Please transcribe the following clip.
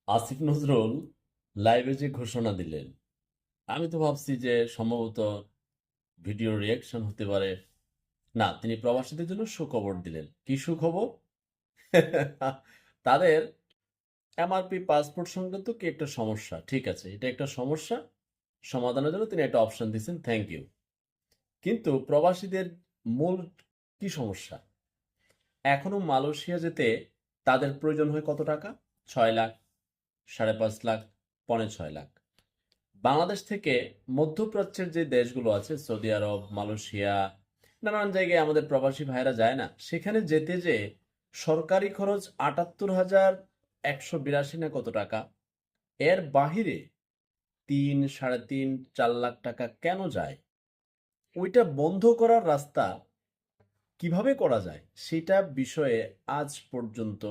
আসিফ নজরুল লাইভে যে ঘোষণা দিলেন, আমি তো ভাবছি যে সম্ভবত ভিডিও রিয়াকশন হতে পারে। না, তিনি প্রবাসীদের জন্য সুখবর দিলেন। কি সুখবর? তাদের এমআরপি পাসপোর্ট সংক্রান্ত কি একটা সমস্যা, ঠিক আছে, এটা একটা সমস্যা সমাধানের জন্য তিনি একটা অপশন দিচ্ছেন, থ্যাংক ইউ। কিন্তু প্রবাসীদের মূল কি সমস্যা? এখনো মালয়েশিয়া যেতে তাদের প্রয়োজন হয় কত টাকা? 6 লাখ, 5.5 লাখ, 6.5 লাখ। বাংলাদেশ থেকে মধ্যপ্রাচ্যের যে দেশগুলো আছে, সৌদি আরব, মালয়েশিয়া, নানান জায়গায় আমাদের প্রবাসী ভাইরা যায় না, সেখানে যেতে যে সরকারি খরচ 78,182 না কত টাকা। এর বাহিরে 3, 3.5, 4 লাখ টাকা কেন যায়? ওইটা বন্ধ করার রাস্তা কিভাবে করা যায় সেটা বিষয়ে আজ পর্যন্ত